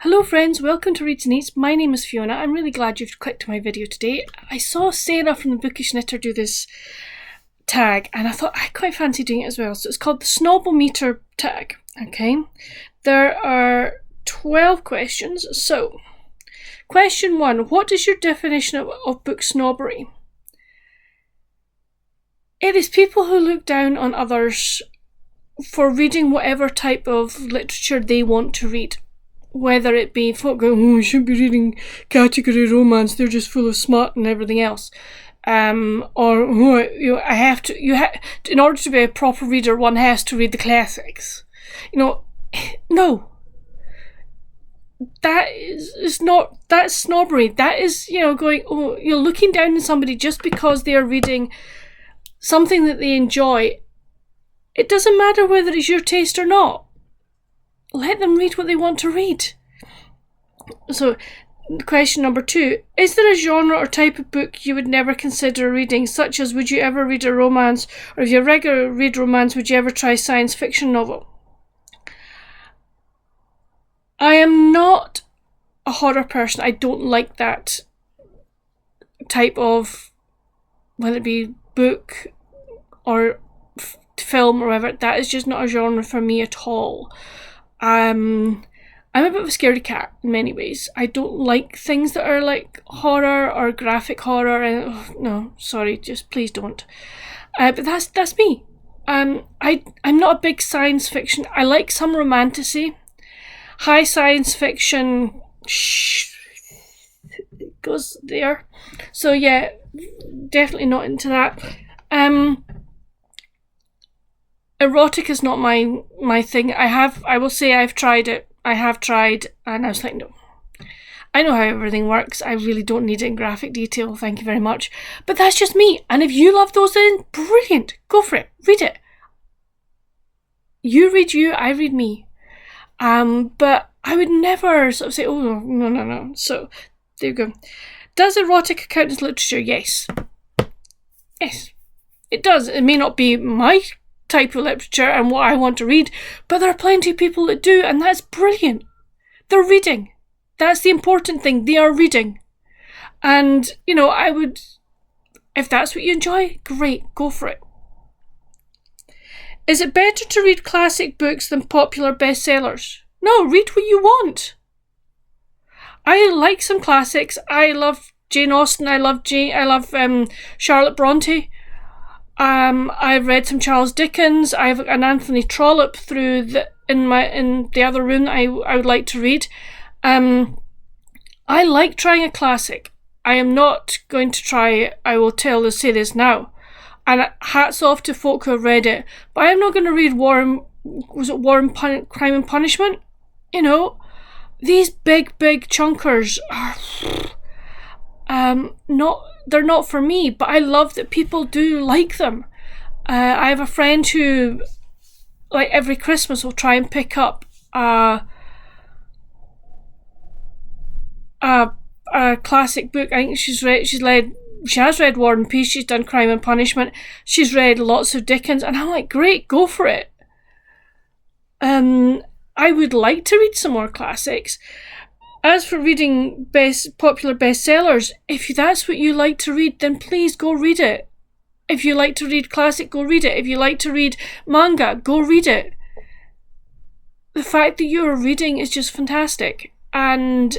Hello friends, welcome to Reads and Eats. My name is Fiona. I'm really glad you've clicked my video today. I saw Sarah from the Bookish knitter do this tag and I thought I quite fancy doing it as well. So it's called the Snobometer tag. Okay, there are 12 questions. So question 1, what is your definition of book snobbery? It is people who look down on others for reading whatever type of literature they want to read. Whether it be folk going, oh, you shouldn't be reading category romance, they're just full of smut and everything else. Or, oh, in order to be a proper reader, one has to read the classics. No. That's snobbery. That is, going, oh, you're looking down on somebody just because they are reading something that they enjoy. It doesn't matter whether it's your taste or not. Let them read what they want to read. So, question number 2. Is there a genre or type of book you would never consider reading, such as would you ever read a romance, or if you regularly read romance, would you ever try a science fiction novel? I am not a horror person. I don't like that type of, whether it be book or film or whatever. That is just not a genre for me at all. I'm a bit of a scaredy cat in many ways. I don't like things that are like horror or graphic horror, and no, sorry, just please don't. But that's me. I'm not a big science fiction. I like some romantasy. High science fiction it goes there. So yeah, definitely not into that. Erotic is not my thing. I will say I've tried it. I have tried, and I was like, no. I know how everything works. I really don't need it in graphic detail. Thank you very much. But that's just me. And if you love those things, brilliant. Go for it. Read it. You read you, I read me. But I would never sort of say, oh, no. So, there you go. Does erotic count as literature? Yes. Yes. It does. It may not be my type of literature and what I want to read, but there are plenty of people that do, and that's brilliant. They're reading. That's the important thing. They are reading. And, I would, if that's what you enjoy, great, go for it. Is it better to read classic books than popular bestsellers? No, read what you want. I like some classics. I love Jane Austen. I love Charlotte Bronte. I've read some Charles Dickens. I have an Anthony Trollope in the other room that I would like to read. I like trying a classic. I am not going to try it. I will say this now. And hats off to folk who have read it. But I am not going to read Crime and Punishment? These big chunkers are they're not for me, but I love that people do like them. I have a friend who, like every Christmas, will try and pick up a classic book. I think she has read War and Peace. She's done Crime and Punishment. She's read lots of Dickens, and I'm like, great, go for it. I would like to read some more classics. As for reading popular bestsellers, if that's what you like to read, then please go read it. If you like to read classic, go read it. If you like to read manga, go read it. The fact that you are reading is just fantastic. And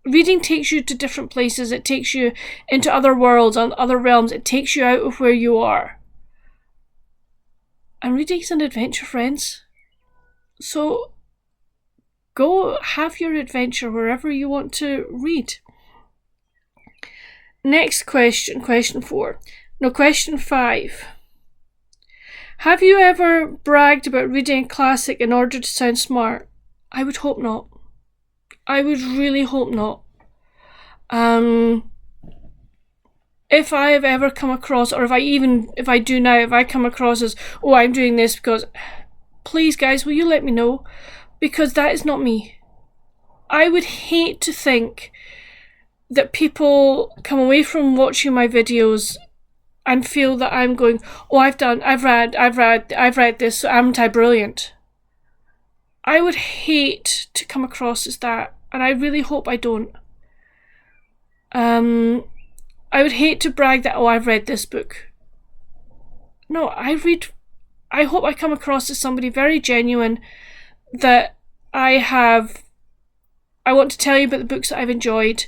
reading takes you to different places. It takes you into other worlds and other realms. It takes you out of where you are. And reading is an adventure, friends. So go have your adventure wherever you want to read. Next question, question 4. No, question 5. Have you ever bragged about reading a classic in order to sound smart? I would hope not. I would really hope not. If I have ever come across, or if I do now, if I come across as, oh, I'm doing this because, please guys, will you let me know? Because that is not me. I would hate to think that people come away from watching my videos and feel that I'm going, oh, I've read this, so I'm anti-brilliant. I would hate to come across as that, and I really hope I don't. I would hate to brag that, oh, I've read this book. No, I hope I come across as somebody very genuine, that I want to tell you about the books that I've enjoyed,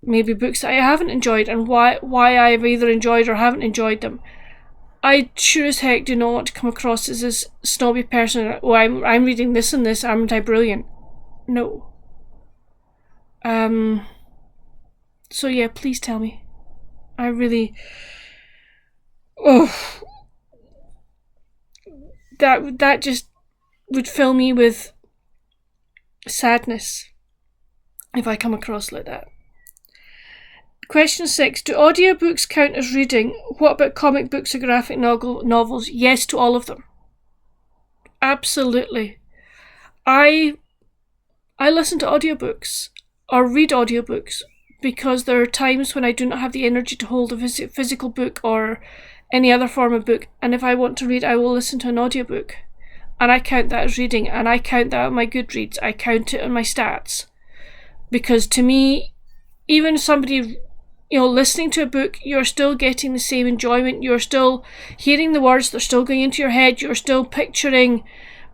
maybe books that I haven't enjoyed, and why I've either enjoyed or haven't enjoyed them. I sure as heck do not want to come across as this snobby person. Oh, I'm reading this and this, aren't I brilliant? No. So yeah, please tell me. I really... Oh. That just would fill me with sadness if I come across like that. Question 6. Do audiobooks count as reading? What about comic books or graphic novels? Yes to all of them. Absolutely. I listen to audiobooks or read audiobooks because there are times when I do not have the energy to hold a physical book or any other form of book, and if I want to read, I will listen to an audiobook. And I count that as reading, and I count that on my Goodreads. I count it on my stats. Because to me, even somebody, listening to a book, you're still getting the same enjoyment. You're still hearing the words, they're still going into your head. You're still picturing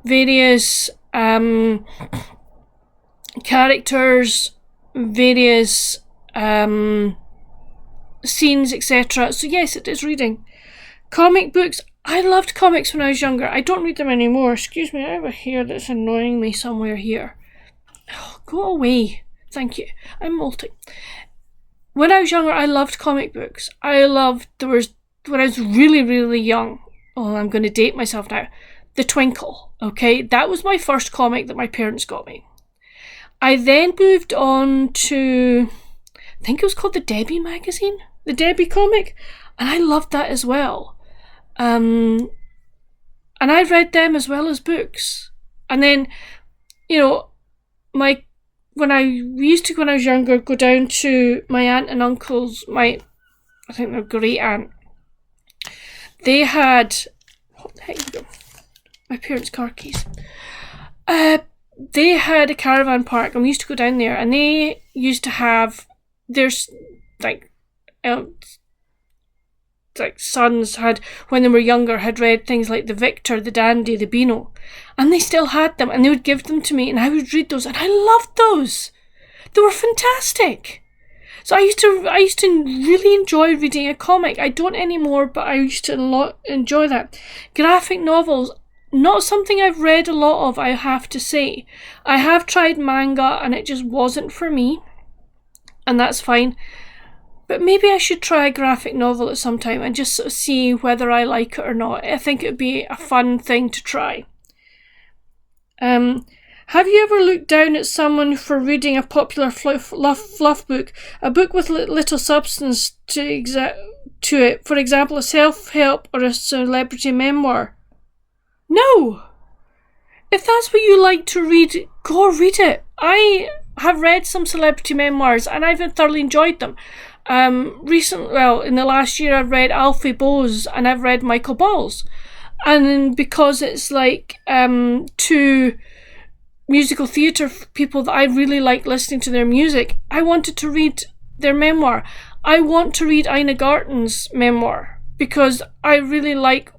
various characters, various scenes, etc. So yes, it is reading. Comic books. I loved comics when I was younger. I don't read them anymore. Excuse me, I have a hair that's annoying me somewhere here. Oh, go away. Thank you. I'm molting. When I was younger, I loved comic books. When I was really, really young, I'm going to date myself now, The Twinkle, okay? That was my first comic that my parents got me. I then moved on to, I think it was called the Debbie magazine, the Debbie comic, and I loved that as well. And I read them as well as books. And then, when I was younger, go down to my aunt and uncle's, I think they're great aunt. They had, what the heck, my parents' car keys. They had a caravan park, and we used to go down there, and they used to have, there's sons had, when they were younger, had read things like the Victor, the Dandy, the Beano, and they still had them, and they would give them to me, and I would read those, and I loved those. They were fantastic. So I used to really enjoy reading a comic. I don't anymore, but I used to enjoy that. Graphic novels, not something I've read a lot of, I have to say. I have tried manga, and it just wasn't for me, and that's fine. But maybe I should try a graphic novel at some time and just sort of see whether I like it or not. I think it would be a fun thing to try. Have you ever looked down at someone for reading a popular fluff book, a book with little substance to it, for example, a self-help or a celebrity memoir? No! If that's what you like to read, go read it. I have read some celebrity memoirs and I've thoroughly enjoyed them. In the last year I've read Alfie Bowes and I've read Michael Ball's, and because it's like two musical theatre people that I really like listening to their music, I wanted to read their memoir. I want to read Ina Garten's memoir because I really like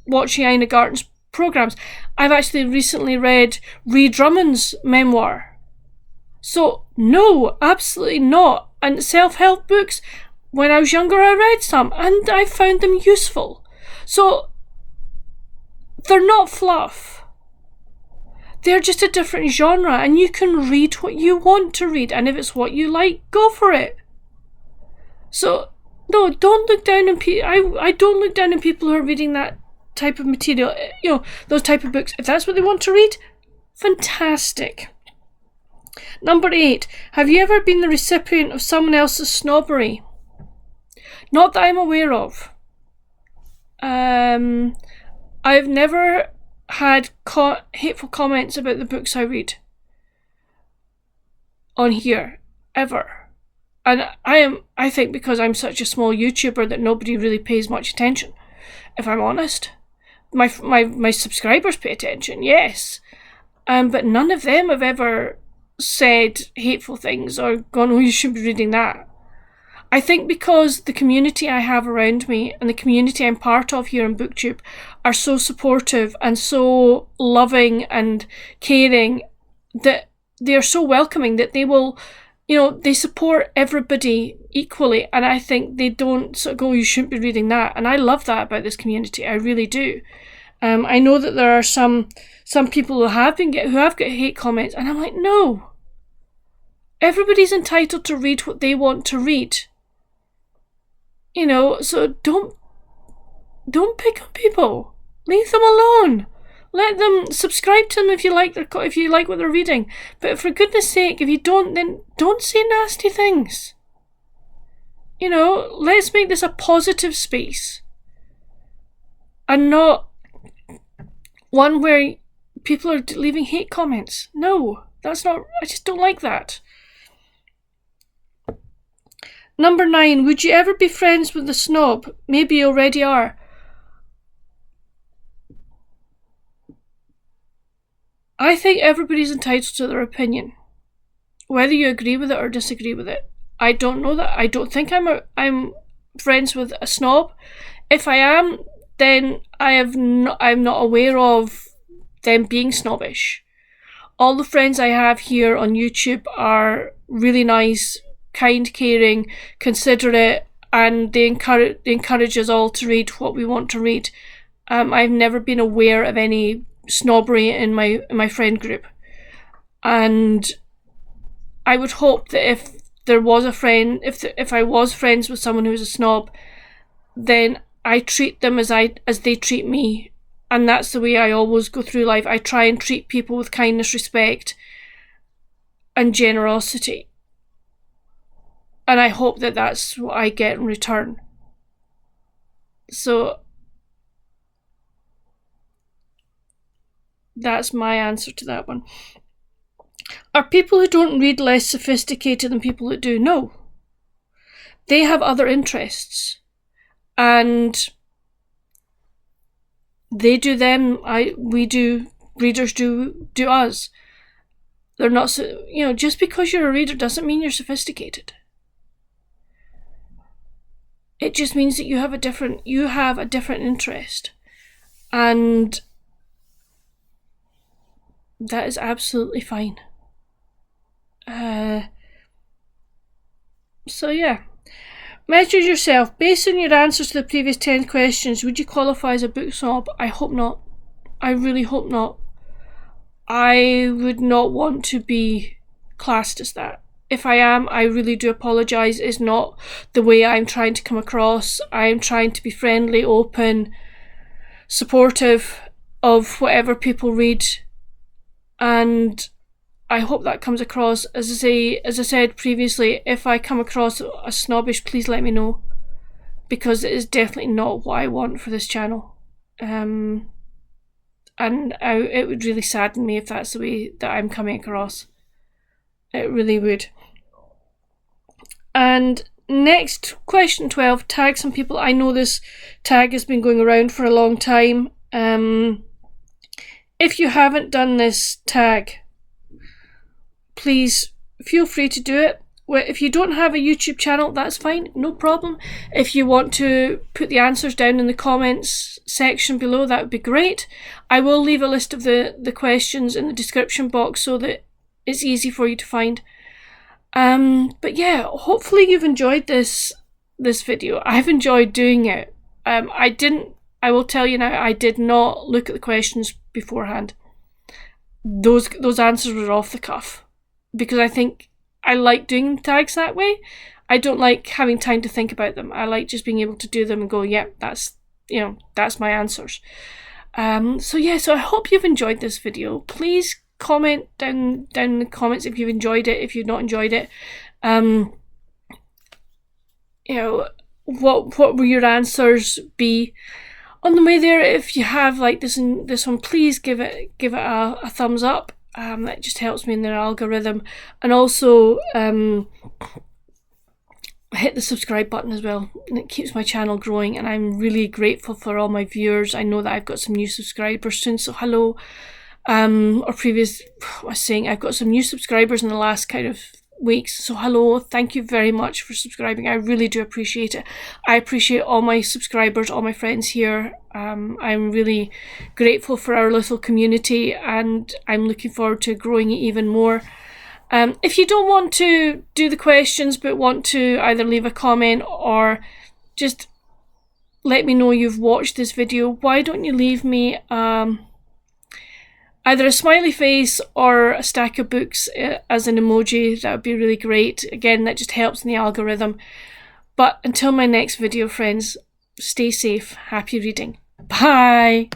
watching Ina Garten's programmes. I've actually recently read Ree Drummond's memoir. So no, absolutely not. And self-help books, when I was younger I read some and I found them useful. So they're not fluff. They're just a different genre, and you can read what you want to read, and if it's what you like, go for it. So no, don't look down on people. I don't look down on people who are reading that type of material, those type of books. If that's what they want to read, fantastic. Number 8. Have you ever been the recipient of someone else's snobbery? Not that I'm aware of. I've never had hateful comments about the books I read on here, ever. And I think because I'm such a small YouTuber that nobody really pays much attention, if I'm honest. my subscribers pay attention, yes. But none of them have ever said hateful things or gone, oh, you shouldn't be reading that. I think because the community I have around me and the community I'm part of here on BookTube are so supportive and so loving and caring, that they are so welcoming, that they will, they support everybody equally. And I think they don't sort of go, you shouldn't be reading that. And I love that about this community. I really do. I know that there are some people who have got hate comments, and I'm like, no. Everybody's entitled to read what they want to read. So don't pick on people. Leave them alone. Let them subscribe to them if you like what they're reading. But for goodness sake, if you don't, then don't say nasty things. Let's make this a positive space. And not one where people are leaving hate comments. No, that's not, I just don't like that. Number 9, would you ever be friends with the Snob? Maybe you already are. I think everybody's entitled to their opinion, whether you agree with it or disagree with it. I don't know that. I don't think I'm friends with a Snob. If I am, then I'm not aware of them being snobbish. All the friends I have here on YouTube are really nice, kind, caring, considerate, and they encourage us all to read what we want to read. I've never been aware of any snobbery in my friend group, and I would hope that if there was a friend, if I was friends with someone who's a snob, then I treat them as they treat me, and that's the way I always go through life. I try and treat people with kindness, respect, and generosity. And I hope that that's what I get in return. So that's my answer to that one. Are people who don't read less sophisticated than people that do? No. They have other interests. And they do them, we do, readers do us. They're not, just because you're a reader doesn't mean you're sophisticated. It just means that you have a different interest. And that is absolutely fine. So yeah. Measure yourself. Based on your answers to the previous 10 questions, would you qualify as a book snob? I hope not. I really hope not. I would not want to be classed as that. If I am, I really do apologise. It's not the way I'm trying to come across. I'm trying to be friendly, open, supportive of whatever people read, and I hope that comes across. As I said previously, if I come across as snobbish, please let me know, because it is definitely not what I want for this channel. And it would really sadden me if that's the way that I'm coming across. It really would. And next, question 12, tag some people. I know this tag has been going around for a long time. If you haven't done this tag, please feel free to do it. If you don't have a YouTube channel, that's fine, no problem. If you want to put the answers down in the comments section below, that would be great. I will leave a list of the questions in the description box so that it's easy for you to find. But yeah, hopefully you've enjoyed this video. I've enjoyed doing it. I will tell you now, I did not look at the questions beforehand. Those answers were off the cuff, because I think I like doing tags that way. I don't like having time to think about them. I like just being able to do them and go, yeah, that's my answers. So I hope you've enjoyed this video. Please comment down in the comments if you've enjoyed it, if you've not enjoyed it. What will your answers be? On the way there, if you have like this one, please give it a thumbs up. That just helps me in the algorithm. And also, hit the subscribe button as well, and it keeps my channel growing, and I'm really grateful for all my viewers. I know that I've got some new subscribers soon, so hello. I was saying I've got some new subscribers in the last kind of weeks, so hello, thank you very much for subscribing. I really do appreciate it. I appreciate all my subscribers, all my friends here. I'm really grateful for our little community, and I'm looking forward to growing it even more. If you don't want to do the questions but want to either leave a comment or just let me know you've watched this video, why don't you leave me either a smiley face or a stack of books as an emoji? That would be really great. Again, that just helps in the algorithm. But until my next video, friends, stay safe. Happy reading. Bye!